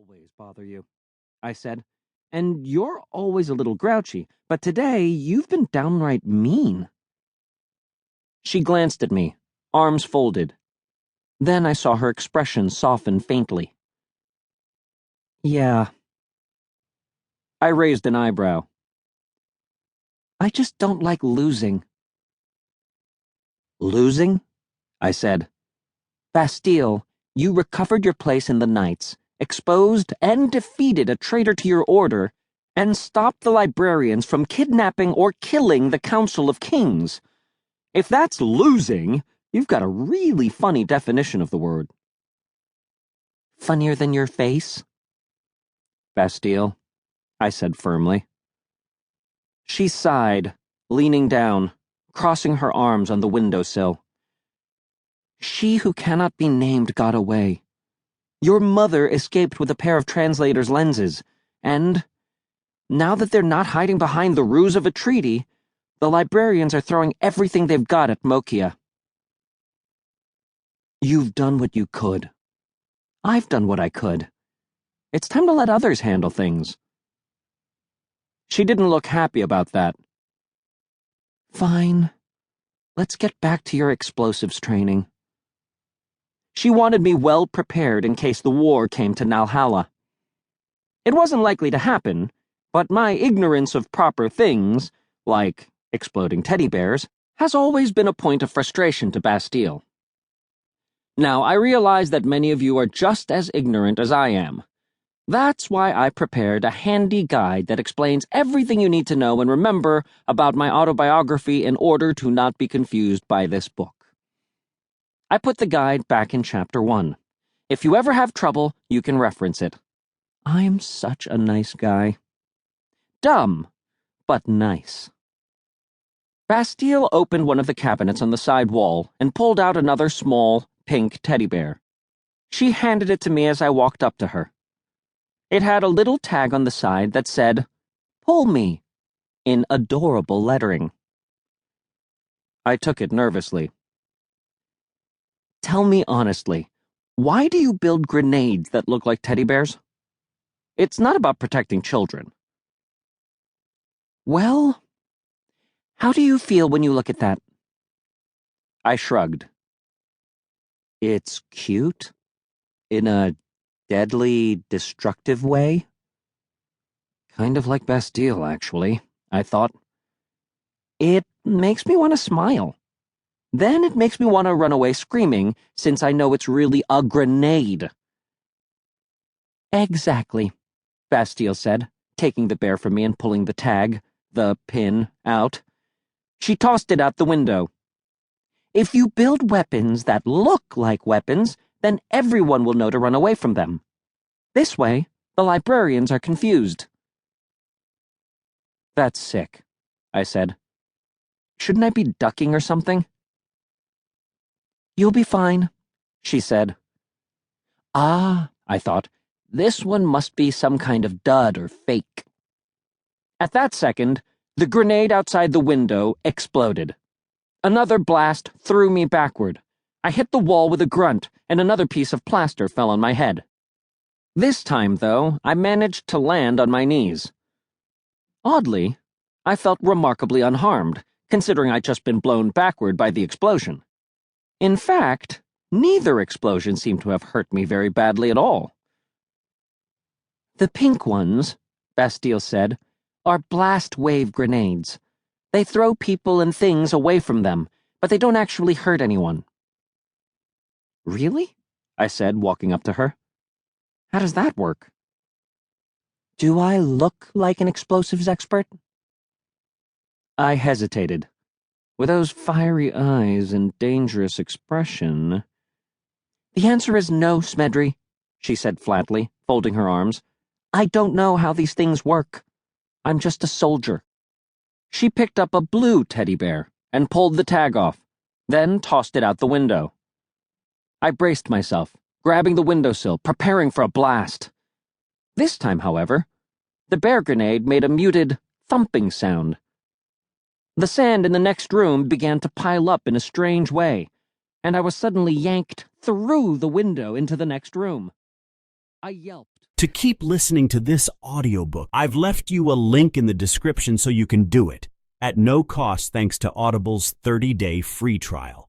always bother you," I said. "And you're always a little grouchy, but today you've been downright mean." She glanced at me, arms folded. Then I saw her expression soften faintly. "Yeah." I raised an eyebrow. "I just don't like losing." "Losing?" I said. "Bastille, you recovered your place in the Knights, exposed and defeated a traitor to your order, and stopped the librarians from kidnapping or killing the Council of Kings. If that's losing, you've got a really funny definition of the word." "Funnier than your face?" "Bastille," I said firmly. She sighed, leaning down, crossing her arms on the windowsill. "She who cannot be named got away. Your mother escaped with a pair of translator's lenses, and, now that they're not hiding behind the ruse of a treaty, the librarians are throwing everything they've got at Mokia." "You've done what you could. I've done what I could. It's time to let others handle things." She didn't look happy about that. "Fine. Let's get back to your explosives training." She wanted me well prepared in case the war came to Nalhalla. It wasn't likely to happen, but my ignorance of proper things, like exploding teddy bears, has always been a point of frustration to Bastille. Now, I realize that many of you are just as ignorant as I am. That's why I prepared a handy guide that explains everything you need to know and remember about my autobiography in order to not be confused by this book. I put the guide back in Chapter 1. If you ever have trouble, you can reference it. I'm such a nice guy. Dumb, but nice. Bastille opened one of the cabinets on the side wall and pulled out another small, pink teddy bear. She handed it to me as I walked up to her. It had a little tag on the side that said, "Pull me," in adorable lettering. I took it nervously. "Tell me honestly, why do you build grenades that look like teddy bears? It's not about protecting children." "Well, how do you feel when you look at that?" I shrugged. "It's cute, in a deadly, destructive way." Kind of like Bastille, actually, I thought. "It makes me want to smile. Then it makes me want to run away screaming, since I know it's really a grenade." "Exactly," Bastille said, taking the bear from me and pulling the tag, the pin, out. She tossed it out the window. "If you build weapons that look like weapons, then everyone will know to run away from them. This way, the librarians are confused." "That's sick," I said. "Shouldn't I be ducking or something?" "You'll be fine," she said. Ah, I thought, this one must be some kind of dud or fake. At that second, the grenade outside the window exploded. Another blast threw me backward. I hit the wall with a grunt, and another piece of plaster fell on my head. This time, though, I managed to land on my knees. Oddly, I felt remarkably unharmed, considering I'd just been blown backward by the explosion. In fact, neither explosion seemed to have hurt me very badly at all. "The pink ones," Bastille said, "are blast wave grenades. They throw people and things away from them, but they don't actually hurt anyone." "Really?" I said, walking up to her. "How does that work?" "Do I look like an explosives expert?" I hesitated. With those fiery eyes and dangerous expression... "The answer is no, Smedry," she said flatly, folding her arms. "I don't know how these things work. I'm just a soldier." She picked up a blue teddy bear and pulled the tag off, then tossed it out the window. I braced myself, grabbing the windowsill, preparing for a blast. This time, however, the bear grenade made a muted, thumping sound. The sand in the next room began to pile up in a strange way, and I was suddenly yanked through the window into the next room. I yelped. to keep listening to this audiobook. I've left you a link in the description so you can do it, at no cost thanks to Audible's 30-day free trial.